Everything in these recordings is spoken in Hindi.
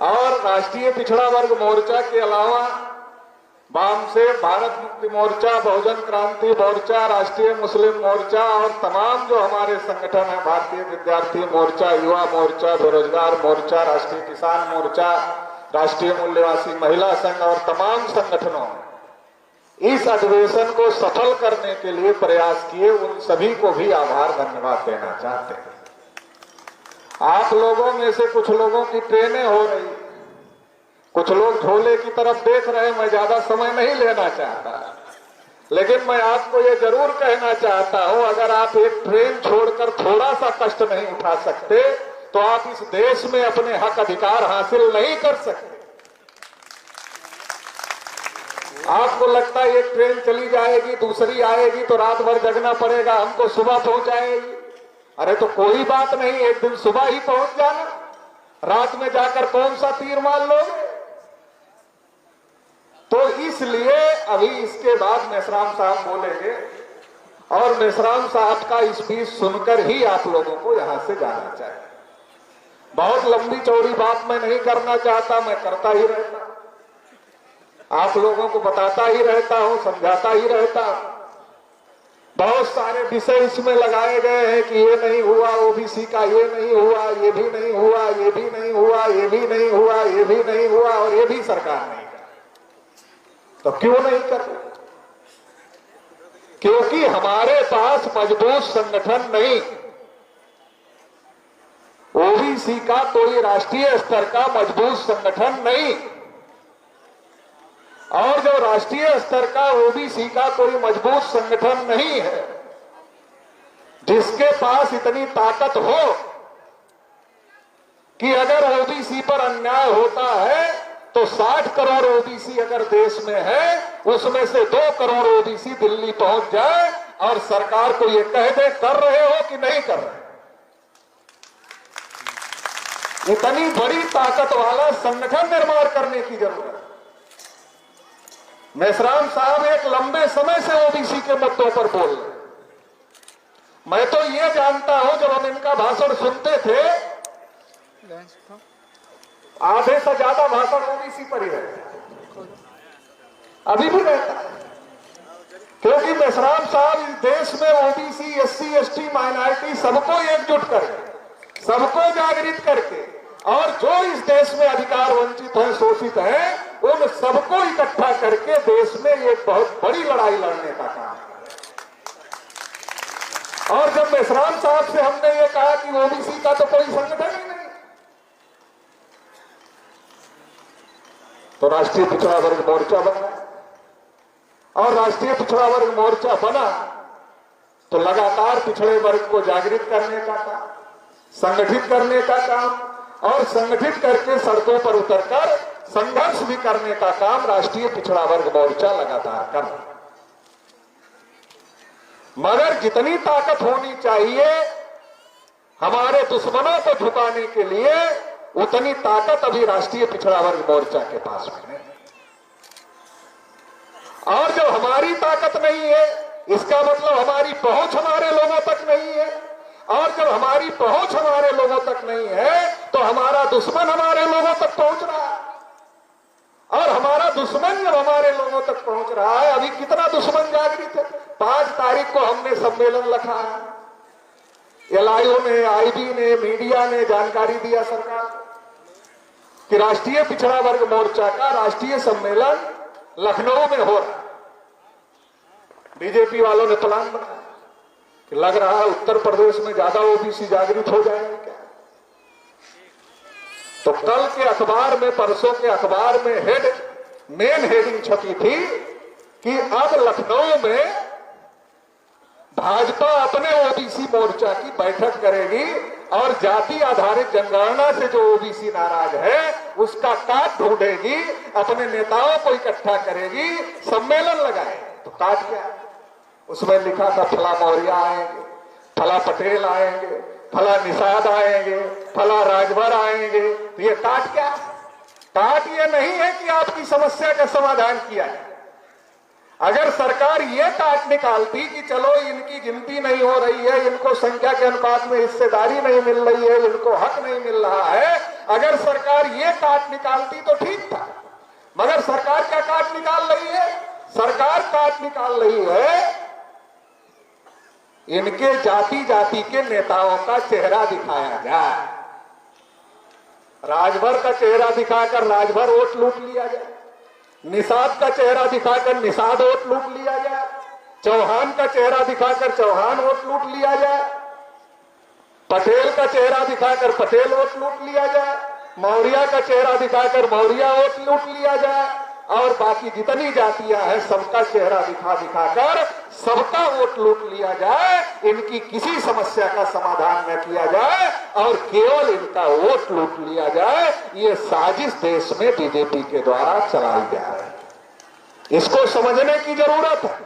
और राष्ट्रीय पिछड़ा वर्ग मोर्चा के अलावा वाम से भारत मुक्ति मोर्चा, बहुजन क्रांति मोर्चा, राष्ट्रीय मुस्लिम मोर्चा और तमाम जो हमारे संगठन है, भारतीय विद्यार्थी मोर्चा, युवा मोर्चा, बेरोजगार मोर्चा, राष्ट्रीय किसान मोर्चा, राष्ट्रीय मूल्यवासी महिला संघ और तमाम संगठनों ने इस अधिवेशन को सफल करने के लिए प्रयास किए। उन सभी को भी आभार धन्यवाद देना चाहते हैं। आप लोगों में से कुछ लोगों की ट्रेनें हो रही, कुछ लोग झोले की तरफ देख रहे हैं। मैं ज्यादा समय नहीं लेना चाहता, लेकिन मैं आपको ये जरूर कहना चाहता हूं, अगर आप एक ट्रेन छोड़कर थोड़ा सा कष्ट नहीं उठा सकते तो आप इस देश में अपने हक अधिकार हासिल नहीं कर सकते। आपको लगता है एक ट्रेन चली जाएगी, दूसरी आएगी तो रात भर जगना पड़ेगा, हमको सुबह पहुंचाएगी। अरे तो कोई बात नहीं, एक दिन सुबह ही पहुंच जाना, रात में जाकर कौन सा तीर मार लोगे। तो इसलिए अभी इसके बाद मेश्राम साहब बोलेंगे और मेश्राम साहब का स्पीच सुनकर ही आप लोगों को यहां से जाना चाहिए। बहुत लंबी चौड़ी बात मैं नहीं करना चाहता, मैं करता ही रहता, आप लोगों को बताता ही रहता हूं, समझाता ही रहता हूं। बहुत सारे विषय इसमें लगाए गए हैं कि ये नहीं हुआ ओबीसी का, ये नहीं हुआ, ये भी नहीं हुआ, ये भी नहीं हुआ, ये भी नहीं हुआ, ये भी नहीं हुआ और ये भी सरकार नहीं कर। तो क्यों नहीं कर रही? क्योंकि हमारे पास मजबूत संगठन नहीं। ओबीसी का कोई राष्ट्रीय स्तर का मजबूत संगठन नहीं, और जो राष्ट्रीय स्तर का ओबीसी का कोई मजबूत संगठन नहीं है जिसके पास इतनी ताकत हो कि अगर ओबीसी पर अन्याय होता है तो 60 करोड़ ओबीसी अगर देश में है, उसमें से 2 करोड़ ओबीसी दिल्ली पहुंच जाए और सरकार को ये कह दे कर रहे हो कि नहीं कर रहे। इतनी बड़ी ताकत वाला संगठन निर्माण करने की जरूरत है। मेश्राम साहब एक लंबे समय से ओबीसी के मुद्दों पर बोल रहे। मैं तो ये जानता हूं, जब हम इनका भाषण सुनते थे आधे से ज्यादा भाषण ओबीसी पर ही रहता, अभी भी रहता है। क्योंकि मेश्राम साहब इस देश में ओबीसी, एससी, एसटी, माइनॉरिटी सबको एकजुट करके, सबको जागृत करके और जो इस देश में अधिकार वंचित हैं, शोषित हैं, उन सबको इकट्ठा करके देश में एक बहुत बड़ी लड़ाई लड़ने का काम है। और जब मेश्राम साहब से हमने ये कहा कि ओबीसी का तो कोई संगठन ही नहीं, तो राष्ट्रीय पिछड़ा वर्ग मोर्चा बना, और राष्ट्रीय पिछड़ा वर्ग मोर्चा बना तो लगातार पिछड़े वर्ग को जागृत करने का काम, संगठित करने का काम और संगठित करके सड़कों पर उतरकर संघर्ष भी करने का काम राष्ट्रीय पिछड़ा वर्ग मोर्चा लगातार कर रहा है। मगर जितनी ताकत होनी चाहिए हमारे दुश्मनों को झुकाने के लिए, उतनी ताकत अभी राष्ट्रीय पिछड़ा वर्ग मोर्चा के पास में है। और जब हमारी ताकत नहीं है, इसका मतलब हमारी पहुंच हमारे लोगों तक नहीं है, और जब हमारी पहुंच हमारे लोगों तक नहीं है तो हमारा दुश्मन हमारे लोगों तक पहुंच रहा है। और हमारा दुश्मन जब हमारे लोगों तक पहुंच रहा है, अभी कितना दुश्मन जागृत है। 5 तारीख को हमने सम्मेलन रखा है, एलआईओ ने, आईबी ने, मीडिया ने जानकारी दिया सरकार कि राष्ट्रीय पिछड़ा वर्ग मोर्चा का राष्ट्रीय सम्मेलन लखनऊ में हो रहा है। बीजेपी वालों ने प्लान बनाया कि लग रहा है उत्तर प्रदेश में ज्यादा ओबीसी जागृत हो जाएंगे क्या। तो कल के अखबार में, परसों के अखबार में मेन हेडिंग छपी थी कि अब लखनऊ में भाजपा अपने ओबीसी मोर्चा की बैठक करेगी और जाति आधारित जनगणना से जो ओबीसी नाराज है उसका काट ढूंढेगी, अपने नेताओं को इकट्ठा करेगी, सम्मेलन लगाए। तो काट क्या? उसमें लिखा था फला मौर्य आएंगे, फला पटेल आएंगे, फला निषाद आएंगे, फला राजभर आएंगे। तो ये काट क्या? काट ये नहीं है कि आपकी समस्या का समाधान किया है। अगर सरकार ये काट निकालती कि चलो इनकी गिनती नहीं हो रही है, इनको संख्या के अनुपात में हिस्सेदारी नहीं मिल रही है, इनको हक नहीं मिल रहा है, अगर सरकार ये काट निकालती तो ठीक था, मगर सरकार क्या काट निकाल रही है? सरकार काट निकाल रही है इनके जाति जाति के नेताओं का चेहरा दिखाया जाए, राजभर का चेहरा दिखाकर राजभर वोट लूट लिया जाए, निषाद का चेहरा दिखाकर निषाद वोट लूट लिया जाए, चौहान का चेहरा दिखाकर चौहान वोट लूट लिया जाए, पटेल का चेहरा दिखाकर पटेल वोट लूट लिया जाए, मौर्य का चेहरा दिखाकर मौर्य वोट लूट लिया जाए, और बाकी जितनी जातियां हैं सबका चेहरा दिखाकर सबका वोट लूट लिया जाए। इनकी किसी समस्या का समाधान न किया जाए और केवल इनका वोट लूट लिया जाए, ये साजिश देश में बीजेपी के द्वारा चलाई जा रही है। इसको समझने की जरूरत है,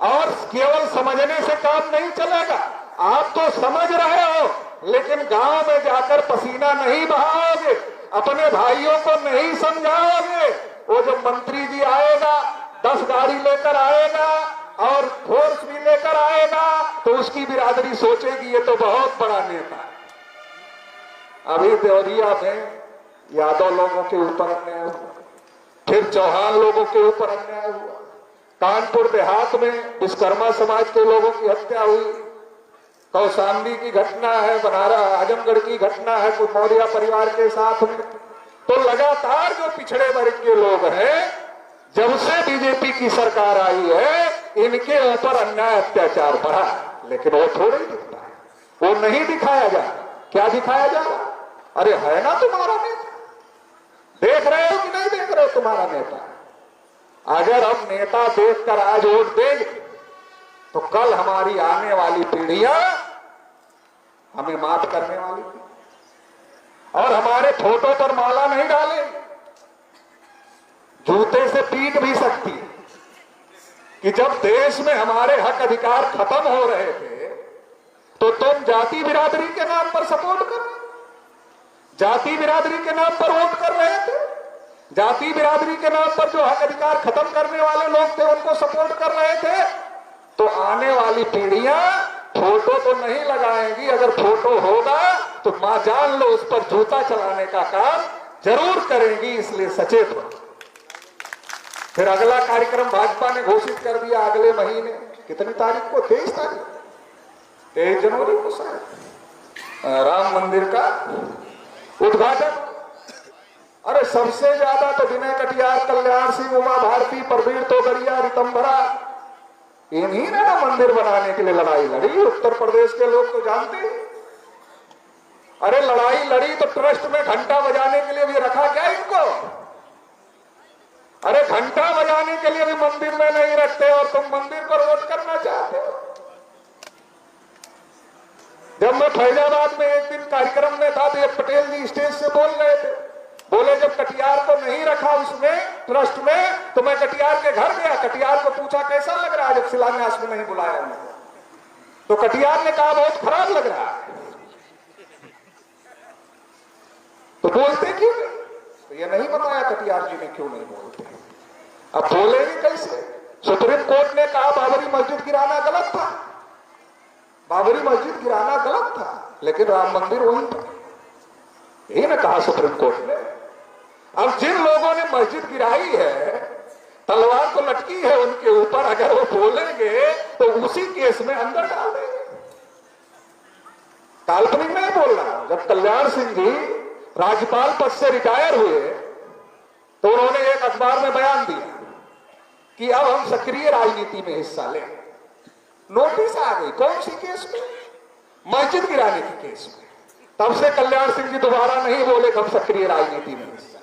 और केवल समझने से काम नहीं चलेगा। आप तो समझ रहे हो, लेकिन गांव में जाकर पसीना नहीं बहाओगे, अपने भाइयों को नहीं समझाओगे। वो जब मंत्री जी आएगा, 10 गाड़ी लेकर आएगा और फोर्स भी लेकर आएगा, तो उसकी बिरादरी सोचेगी ये तो बहुत बड़ा नेता है। अभी देवरिया में यादव लोगों के ऊपर अन्याय हुआ, फिर चौहान लोगों के ऊपर अन्याय हुआ, कानपुर देहात में विश्वकर्मा समाज के लोगों की हत्या हुई, कौशाम्बी की घटना है, बनारस आजमगढ़ की घटना है कुछ मौर्य परिवार के साथ में। तो लगातार जो पिछड़े वर्ग के लोग हैं, जब से बीजेपी की सरकार आई है, इनके ऊपर अन्याय अत्याचार बढ़ा, लेकिन वो थोड़े ही दिखता है, वो नहीं दिखाया जा रहा। क्या दिखाया जा रहा? अरे है ना तुम्हारा नेता, देख रहे हो कि नहीं देख रहे हो तुम्हारा नेता? अगर हम नेता देखकर आज वोट देंगे तो कल हमारी आने वाली पीढ़ियां हमें माफ करने वाली थी और हमारे फोटो पर माला नहीं डालेंगे, जूते से पीट भी सकती है कि जब देश में हमारे हक अधिकार खत्म हो रहे थे तो तुम जाति बिरादरी के नाम पर सपोर्ट कर, जाति बिरादरी के नाम पर वोट कर रहे थे, जाति बिरादरी के नाम पर जो हक अधिकार खत्म करने वाले लोग थे उनको सपोर्ट कर रहे थे। तो आने वाली पीढ़ियां फोटो तो नहीं लगाएंगी, अगर फोटो होगा तो मां जान लो उस पर जूता चलाने का काम जरूर करेंगी, इसलिए सचेत हो। फिर अगला कार्यक्रम भाजपा ने घोषित कर दिया अगले महीने, कितनी तारीख को? 23 तारीख, 23 जनवरी को शायद राम मंदिर का उद्घाटन। अरे सबसे ज्यादा तो विनय कटियार, कल्याण सिंह, उमा भारती, प्रवीण तोगड़िया, रितंभरा, इन्हीं ने ना मंदिर बनाने के लिए लड़ाई लड़ी। उत्तर प्रदेश के लोग तो जानते हैं। अरे लड़ाई लड़ी तो ट्रस्ट में घंटा बजाने के लिए भी रखा क्या इनको? अरे घंटा बजाने के लिए भी मंदिर में नहीं रखते और तुम मंदिर पर वोट करना चाहते हो। जब मैं फैजाबाद में एक दिन कार्यक्रम में था तो पटेल जी स्टेज से बोल रहे थे, बोले जब कटियार को नहीं रखा उसमें ट्रस्ट में तो मैं कटियार के घर गया, कटियार को पूछा कैसा लग रहा है जब शिलान्यास में नहीं बुलाया उन्हें, तो कटियार ने कहा बहुत खराब लग रहा है। तो बोलते क्यों नहीं? तो ये नहीं बताया कटियार जी ने क्यों नहीं बोलते। अब बोलेंगे कैसे? सुप्रीम कोर्ट ने कहा बाबरी मस्जिद गिराना गलत था, बाबरी मस्जिद गिराना गलत था, लेकिन राम मंदिर वहीं पर, यही ना कहा सुप्रीम कोर्ट ने। अब जिन लोगों ने मस्जिद गिराई है, तलवार तो लटकी है उनके ऊपर, अगर वो बोलेंगे तो उसी केस में अंदर डाल देंगे। काल्पनिक नहीं बोल रहा। जब कल्याण सिंह जी राज्यपाल पद से रिटायर हुए तो उन्होंने एक अखबार में बयान दिया कि अब हम सक्रिय राजनीति में हिस्सा लें। नोटिस आ गई, कौन सी केस में? मस्जिद गिराने के केस में। तब से कल्याण सिंह जी दोबारा नहीं बोले कब सक्रिय राजनीति में हिस्सा।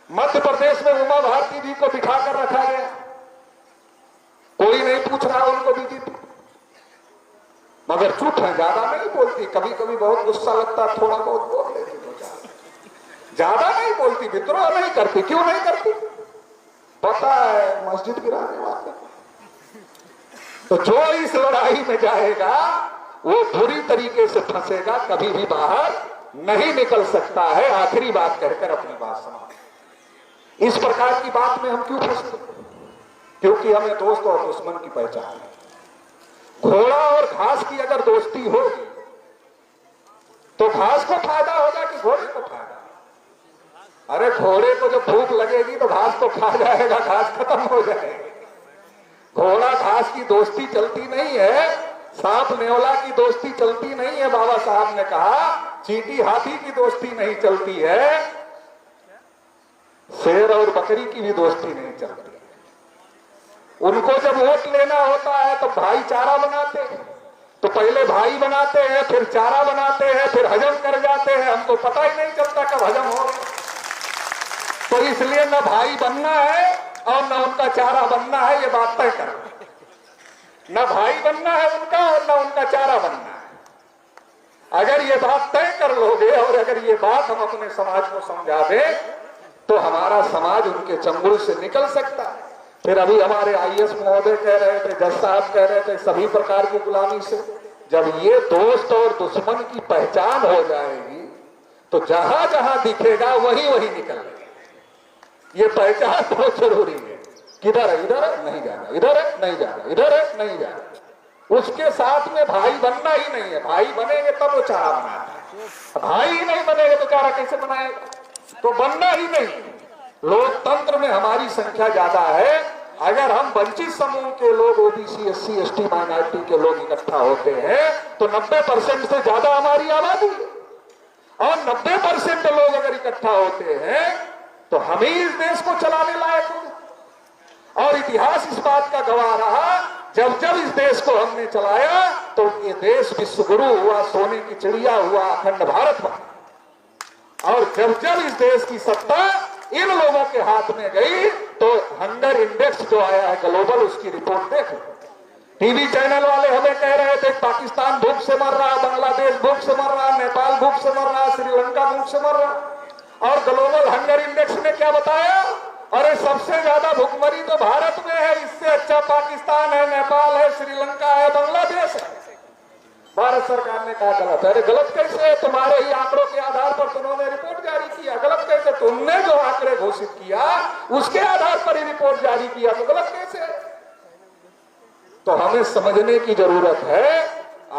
मध्य प्रदेश में उमा भारती जी को बिठाकर रखा गया, कोई नहीं पूछ रहा उनको बीजेपी, मगर चुप है, ज्यादा नहीं बोलती। कभी कभी बहुत गुस्सा लगता, थोड़ा बहुत बोल लेती, ज्यादा नहीं बोलती, विद्रोह नहीं करती। क्यों नहीं करती? पता है मस्जिद गिराने वाले। तो जो इस लड़ाई में जाएगा वो बुरी तरीके से फंसेगा, कभी भी बाहर नहीं निकल सकता है। आखिरी बात कहकर अपनी बात समाप्त। इस प्रकार की बात में हम क्यों फंसते? क्योंकि हमें दोस्त और दुश्मन की पहचान है। घोड़ा और घास की अगर दोस्ती होगी तो घास को फायदा होगा कि घोड़े को फायदा? अरे घोड़े को जब भूख लगेगी तो घास तो खा जाएगा, घास खत्म हो जाएगी। घोड़ा घास की दोस्ती चलती नहीं है, सांप नेवला की दोस्ती चलती नहीं है। बाबा साहब ने कहा चींटी हाथी की दोस्ती नहीं चलती है, शेर और बकरी की भी दोस्ती नहीं चलती। उनको जब वोट लेना होता है तो भाईचारा बनाते हैं, तो पहले भाई बनाते हैं, फिर चारा बनाते हैं, फिर हजम कर जाते हैं। हमको पता ही नहीं चलता कब हजम हो। तो इसलिए न भाई बनना है और न उनका चारा बनना है, ये बात तय कर। न भाई बनना है उनका और न उनका चारा बनना है। अगर ये बात तय कर लोगे और अगर ये बात हम अपने समाज को समझा दें तो हमारा समाज उनके चंगुल से निकल सकता है। फिर अभी हमारे आईएएस महोदय कह रहे थे, जज साहब कह रहे थे, सभी प्रकार की गुलामी से जब ये दोस्त और दुश्मन की पहचान हो जाएगी तो जहां जहां दिखेगा वही वही निकलेगा। ये पहचान बहुत जरूरी है। किधर है? इधर है नहीं जाना, इधर है नहीं जाना, इधर है नहीं जाना। उसके साथ में भाई बनना ही नहीं है। भाई बनेंगे तब वो चारा बनाता है, भाई ही नहीं बनेगा तो चारा कैसे बनाएगा? तो बनना ही नहीं। लोकतंत्र में हमारी संख्या ज्यादा है। अगर हम वंचित समूह के लोग, ओबीसी, एससी, एसटी, माइनॉरिटी के लोग इकट्ठा होते हैं तो 90% से ज्यादा हमारी आबादी है। और 90% लोग अगर इकट्ठा होते हैं तो हम ही इस देश को चलाने लायक होंगे। और इतिहास इस बात का गवाह रहा, जब जब इस देश को हमने चलाया तो ये देश विश्व गुरु हुआ, सोने की चिड़िया हुआ, अखंड भारत बना। और जब जब इस देश की सत्ता इन लोगों के हाथ में गई तो हंगर इंडेक्स जो आया है ग्लोबल, उसकी रिपोर्ट देख लो। टीवी चैनल वाले हमें कह रहे थे पाकिस्तान भूख से मर रहा, बांग्लादेश भूख से मर रहा, नेपाल भूख से मर रहा, श्रीलंका भूख से मर रहा। और ग्लोबल हंगर इंडेक्स ने क्या बताया? अरे सबसे ज्यादा भूखमरी तो भारत में है, इससे अच्छा पाकिस्तान है, नेपाल है, श्रीलंका है, बांग्लादेश है। भारत सरकार ने कहा गलत है। अरे गलत कैसे है? तुम्हारे ही आंकड़ों के आधार पर तुमने रिपोर्ट जारी किया। गलत कैसे? तुमने जो आंकड़े घोषित किया उसके आधार पर ही रिपोर्ट जारी किया, तो गलत कैसे? तो हमें समझने की जरूरत है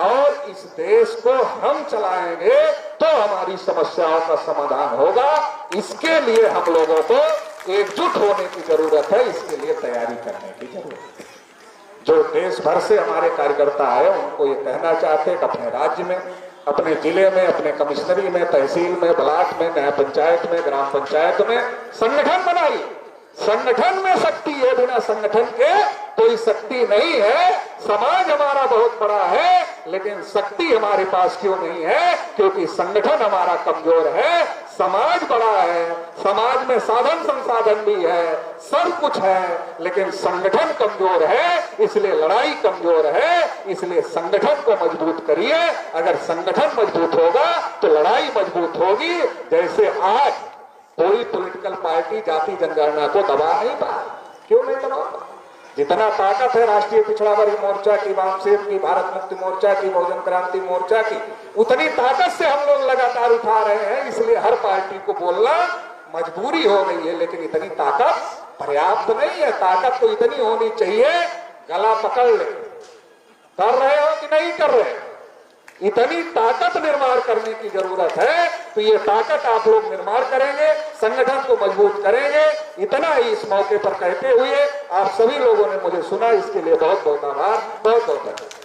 और इस देश को हम चलाएंगे तो हमारी समस्याओं का समाधान होगा। इसके लिए हम लोगों को एकजुट होने की जरूरत है, इसके लिए तैयारी करने की जरूरत है। जो देश भर से हमारे कार्यकर्ता है उनको ये कहना चाहते हैं कि अपने राज्य में, अपने जिले में, अपने कमिश्नरी में, तहसील में, ब्लॉक में, न्याय पंचायत में, ग्राम पंचायत में संगठन बनाइए। संगठन में शक्ति है, बिना संगठन के कोई शक्ति नहीं है। समाज हमारा बहुत बड़ा है लेकिन शक्ति हमारे पास क्यों नहीं है? क्योंकि संगठन हमारा कमजोर है। समाज बड़ा है, समाज में साधन संसाधन भी है, सब कुछ है, लेकिन संगठन कमजोर है, इसलिए लड़ाई कमजोर है। इसलिए संगठन को मजबूत करिए। अगर संगठन मजबूत होगा तो लड़ाई मजबूत होगी। जैसे आज कोई पॉलिटिकल पार्टी जाति जनगणना को दबा नहीं पाए। क्यों नहीं दबा? जितना ताकत है राष्ट्रीय पिछड़ा वर्ग मोर्चा की, वामसेव की, भारत मुक्ति मोर्चा की, बहुजन क्रांति मोर्चा की, उतनी ताकत से हम लोग लगातार उठा रहे हैं। इसलिए हर पार्टी को बोलना मजबूरी हो गई है, लेकिन इतनी ताकत पर्याप्त नहीं है। ताकत तो इतनी होनी चाहिए, गला पकड़ ले। कर रहे हो कि नहीं कर रहे? इतनी ताकत निर्माण करने की जरूरत है। तो ये ताकत आप लोग निर्माण करेंगे, संगठन को मजबूत करेंगे। इतना ही इस मौके पर कहते हुए आप सभी लोगों ने मुझे सुना, इसके लिए बहुत बहुत आभार, बहुत बहुत धन्यवाद।